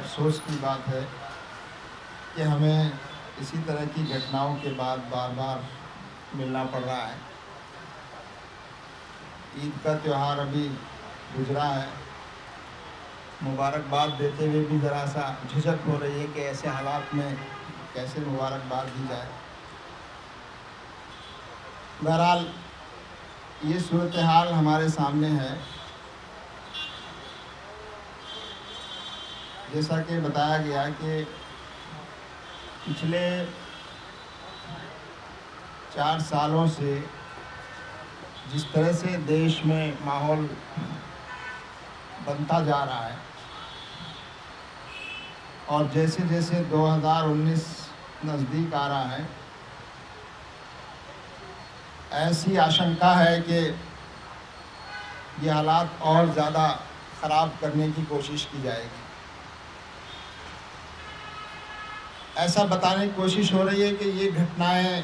अफसोस की बात है कि हमें इसी तरह की घटनाओं के बाद बार बार मिलना पड़ रहा है। ईद का त्यौहार अभी गुजरा है, मुबारकबाद देते हुए भी ज़रा सा झिझक हो रही है कि ऐसे हालात में कैसे मुबारकबाद दी जाए। बहरहाल ये सूरत हाल हमारे सामने है। जैसा कि बताया गया कि पिछले 4 सालों से जिस तरह से देश में माहौल बनता जा रहा है और जैसे जैसे 2019 नज़दीक आ रहा है, ऐसी आशंका है कि ये हालात और ज़्यादा ख़राब करने की कोशिश की जाएगी। ऐसा बताने की कोशिश हो रही है कि ये घटनाएं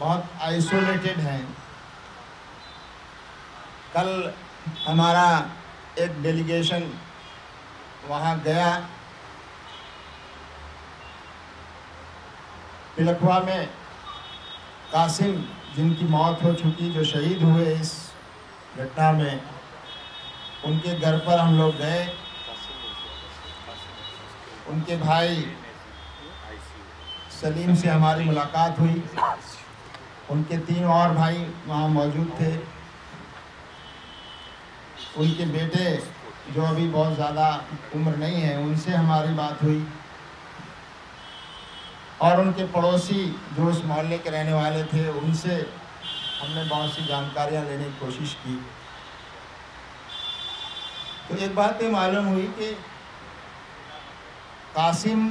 बहुत आइसोलेटेड हैं। कल हमारा एक डेलीगेशन वहाँ गया, पिलखवा में कासिम जिनकी मौत हो चुकी, जो शहीद हुए इस घटना में, उनके घर पर हम लोग गए। उनके भाई सलीम से हमारी मुलाकात हुई। उनके 3 और भाई वहाँ मौजूद थे। उनके बेटे जो अभी बहुत ज़्यादा उम्र नहीं है, उनसे हमारी बात हुई और उनके पड़ोसी जो उस मोहल्ले के रहने वाले थे, उनसे हमने बहुत सी जानकारियाँ लेने की कोशिश की। तो एक बात ये मालूम हुई कि कासिम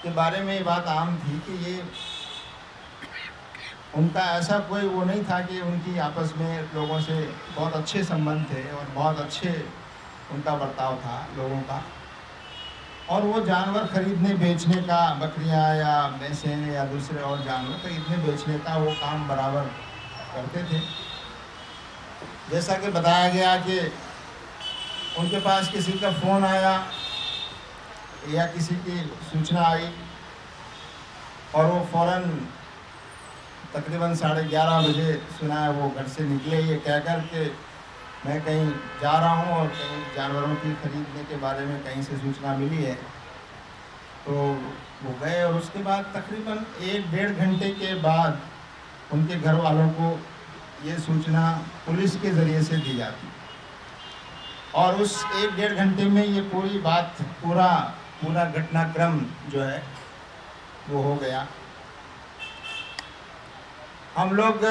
के बारे में ये बात आम थी कि ये उनका ऐसा कोई वो नहीं था कि उनकी आपस में लोगों से बहुत अच्छे संबंध थे और बहुत अच्छे उनका बर्ताव था लोगों का। और वो जानवर खरीदने बेचने का, बकरियां या भैंसें या दूसरे और जानवर खरीदने बेचने का वो काम बराबर करते थे। जैसा कि बताया गया कि उनके पास किसी का फ़ोन आया या किसी की सूचना आई और वो फ़ौरन तकरीबन 11:30 बजे सुना है वो घर से निकले ये कहकर के मैं कहीं जा रहा हूँ और कहीं जानवरों की खरीदने के बारे में कहीं से सूचना मिली है। तो वो गए और उसके बाद तकरीबन 1-1.5 घंटे के बाद उनके घर वालों को ये सूचना पुलिस के ज़रिए से दी जाती और उस 1-1.5 घंटे में ये पूरी बात पूरा घटनाक्रम जो है वो हो गया। हम लोग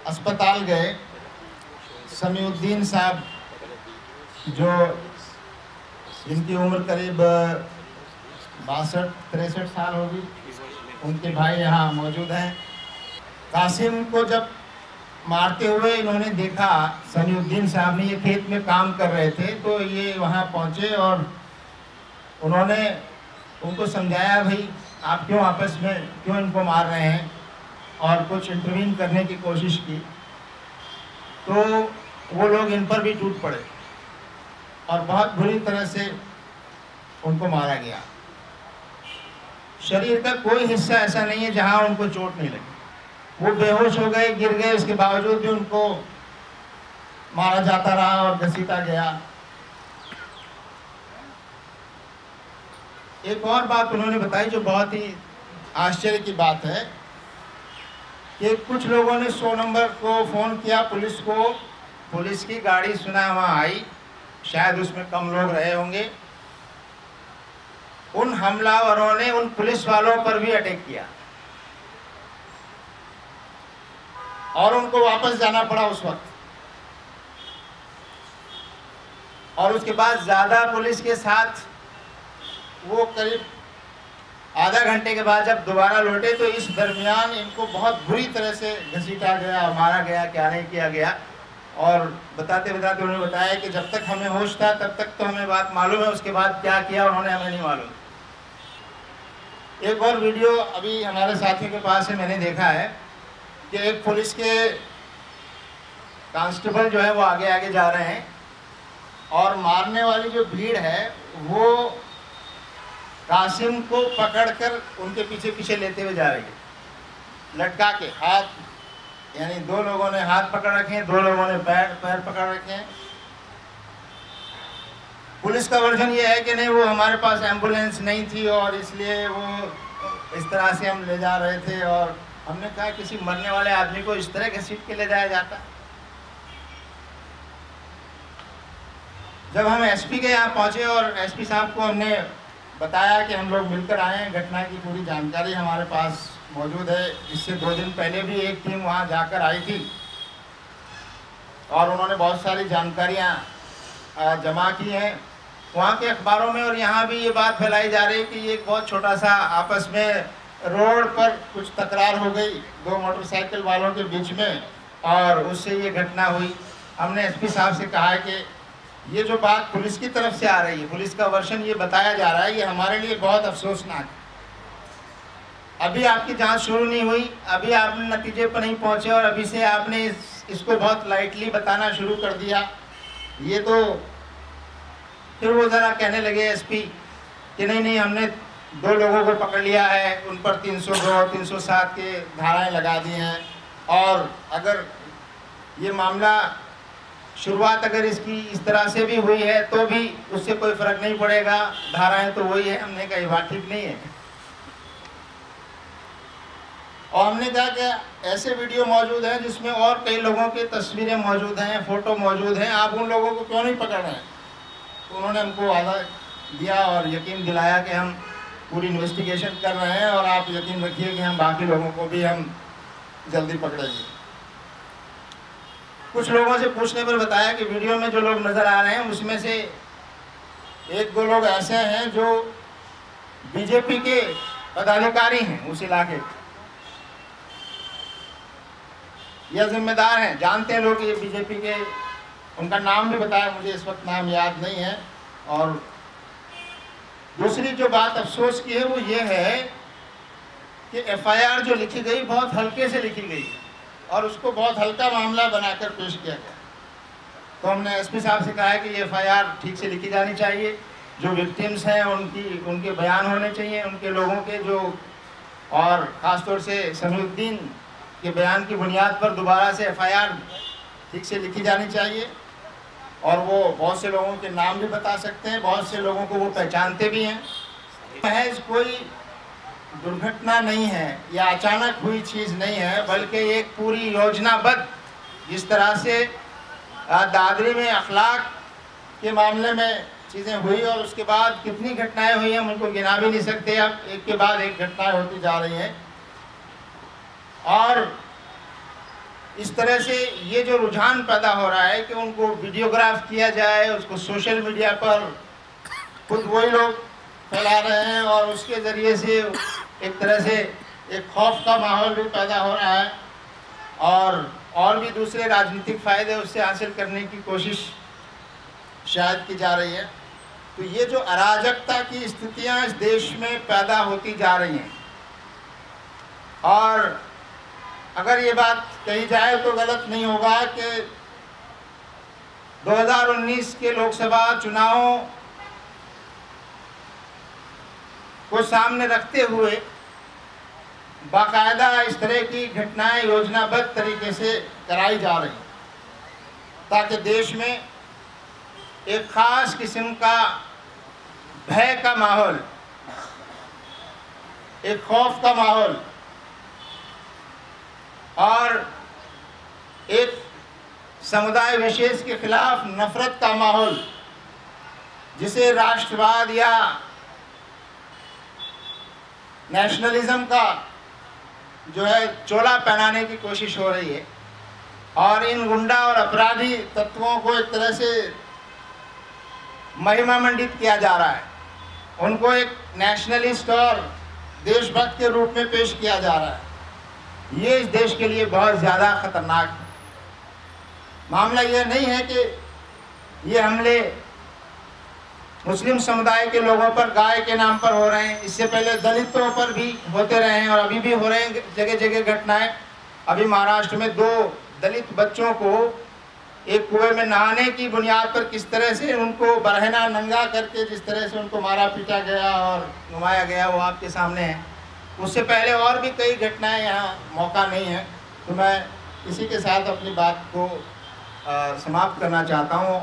अस्पताल गए। समीउद्दीन साहब जो जिनकी उम्र करीब 62-63 साल होगी, उनके भाई यहाँ मौजूद हैं। कासिम को जब मारते हुए इन्होंने देखा, समीउद्दीन साहब ने, ये खेत में काम कर रहे थे, तो ये वहाँ पहुँचे और उन्होंने उनको समझाया, भाई आप क्यों आपस में क्यों इनको मार रहे हैं, और कुछ इंटरवीन करने की कोशिश की। तो वो लोग इन पर भी टूट पड़े और बहुत बुरी तरह से उनको मारा गया। शरीर का कोई हिस्सा ऐसा नहीं है जहां उनको चोट नहीं लगी। वो बेहोश हो गए, गिर गए, उसके बावजूद भी उनको मारा जाता रहा और घसीटा गया। एक और बात उन्होंने बताई जो बहुत ही आश्चर्य की बात है कि कुछ लोगों ने 100 नंबर को फ़ोन किया पुलिस को। पुलिस की गाड़ी सुना वहाँ आई, शायद उसमें कम लोग रहे होंगे। उन हमलावरों ने उन पुलिस वालों पर भी अटैक किया और उनको वापस जाना पड़ा उस वक्त। और उसके बाद ज़्यादा पुलिस के साथ वो करीब आधा घंटे के बाद जब दोबारा लौटे तो इस दरमियान इनको बहुत बुरी तरह से घसीटा गया, मारा गया, क्या नहीं किया गया। और बताते बताते उन्होंने बताया कि जब तक हमें होश था तब तक तो हमें बात मालूम है, उसके बाद क्या किया उन्होंने हमें नहीं मालूम। एक और वीडियो अभी हमारे साथियों के पास है, मैंने देखा है कि एक पुलिस के कांस्टेबल जो है वो आगे आगे जा रहे हैं और मारने वाली जो भीड़ है वो कासिम को पकड़कर उनके पीछे पीछे लेते हुए जा रही है, लटका के हाथ, यानी 2 लोगों ने हाथ पकड़ रखे हैं, 2 लोगों ने पैर पकड़ रखे हैं। पुलिस का वर्जन ये है कि नहीं, वो हमारे पास एम्बुलेंस नहीं थी और इसलिए वो इस तरह से हम ले जा रहे थे। और हमने कहा किसी मरने वाले आदमी को इस तरह घसीट के ले जाया जाता। जब हम एसपी के यहाँ पहुँचे और एसपी साहब को हमने बताया कि हम लोग मिलकर आए हैं, घटना की पूरी जानकारी हमारे पास मौजूद है। इससे 2 दिन पहले भी एक टीम वहाँ जाकर आई थी और उन्होंने बहुत सारी जानकारियाँ जमा की हैं वहाँ के अखबारों में। और यहाँ भी ये बात फैलाई जा रही है कि ये एक बहुत छोटा सा आपस में रोड पर कुछ तकरार हो गई 2 मोटरसाइकिल वालों के बीच में और उससे ये घटना हुई। हमने एसपी साहब से कहा है कि ये जो बात पुलिस की तरफ से आ रही है, पुलिस का वर्षन ये बताया जा रहा है, ये हमारे लिए बहुत अफसोसनाक है। अभी आपकी जांच शुरू नहीं हुई, अभी आपने नतीजे पर नहीं पहुंचे और अभी से आपने इसको बहुत लाइटली बताना शुरू कर दिया। ये तो फिर वो ज़रा कहने लगे एसपी कि नहीं हमने 2 लोगों को पकड़ लिया है, उन पर 302 और 307 के धाराएं लगा दी हैं और अगर ये मामला शुरुआत अगर इसकी इस तरह से भी हुई है तो भी उससे कोई फ़र्क नहीं पड़ेगा, धाराएं तो वही है। हमने कहा ये बात ठीक नहीं है। और हमने कहा कि ऐसे वीडियो मौजूद हैं जिसमें और कई लोगों की तस्वीरें मौजूद हैं, फ़ोटो मौजूद हैं, आप उन लोगों को क्यों नहीं पकड़ रहे हैं? तो उन्होंने हमको वादा दिया और यकीन दिलाया कि हम पूरी इन्वेस्टिगेशन कर रहे हैं और आप यकीन रखिए कि हम बाकी लोगों को भी हम जल्दी पकड़ेंगे। कुछ लोगों से पूछने पर बताया कि वीडियो में जो लोग नज़र आ रहे हैं उसमें से 1-2 लोग ऐसे हैं जो बीजेपी के पदाधिकारी हैं उस इलाके के, या जिम्मेदार हैं, जानते हैं लोग ये बीजेपी के। उनका नाम भी बताया, मुझे इस वक्त नाम याद नहीं है। और दूसरी जो बात अफसोस की है वो ये है कि एफआईआर जो लिखी गई बहुत हल्के से लिखी गई और उसको बहुत हल्का मामला बनाकर पेश किया गया। तो हमने एसपी साहब से कहा है कि ये एफआईआर ठीक से लिखी जानी चाहिए, जो विक्टिम्स हैं उनके बयान होने चाहिए, उनके लोगों के जो, और ख़ासतौर से समीउद्दीन के बयान की बुनियाद पर दोबारा से एफआईआर ठीक से लिखी जानी चाहिए। और वो बहुत से लोगों के नाम भी बता सकते हैं, बहुत से लोगों को वो पहचानते भी हैं। महज कोई दुर्घटना नहीं है या अचानक हुई चीज़ नहीं है, बल्कि एक पूरी योजनाबद्ध, जिस तरह से दादरी में अखलाक के मामले में चीज़ें हुई और उसके बाद कितनी घटनाएं हुई हैं हम उनको गिना भी नहीं सकते। अब एक के बाद एक घटनाएं होती जा रही हैं और इस तरह से ये जो रुझान पैदा हो रहा है कि उनको वीडियोग्राफ किया जाए, उसको सोशल मीडिया पर खुद वही लोग फैला रहे हैं और उसके ज़रिए से एक तरह से एक खौफ का माहौल भी पैदा हो रहा है और भी दूसरे राजनीतिक फ़ायदे उससे हासिल करने की कोशिश शायद की जा रही है। तो ये जो अराजकता की स्थितियाँ इस देश में पैदा होती जा रही हैं, और अगर ये बात कही जाए तो गलत नहीं होगा कि 2019 के लोकसभा चुनावों को सामने रखते हुए बाकायदा इस तरह की घटनाएं योजनाबद्ध तरीके से कराई जा रही ताकि देश में एक ख़ास किस्म का भय का माहौल, एक खौफ का माहौल और एक समुदाय विशेष के खिलाफ नफरत का माहौल, जिसे राष्ट्रवाद या नेशनलिज्म का जो है चोला पहनाने की कोशिश हो रही है और इन गुंडा और अपराधी तत्वों को एक तरह से महिमा मंडित किया जा रहा है। उनको एक नेशनलिस्ट और देशभक्त के रूप में पेश किया जा रहा है। ये इस देश के लिए बहुत ज़्यादा ख़तरनाक है। मामला ये नहीं है कि ये हमले मुस्लिम समुदाय के लोगों पर गाय के नाम पर हो रहे हैं, इससे पहले दलितों पर भी होते रहे हैं और अभी भी हो रहे हैं जगह जगह घटनाएं। अभी महाराष्ट्र में 2 दलित बच्चों को एक कुएं में नहाने की बुनियाद पर किस तरह से उनको बरहना नंगा करके जिस तरह से उनको मारा पीटा गया और घुमाया गया वो आपके सामने है। उससे पहले और भी कई घटनाएं, यहाँ मौका नहीं है, तो मैं इसी के साथ अपनी बात को समाप्त करना चाहता हूँ।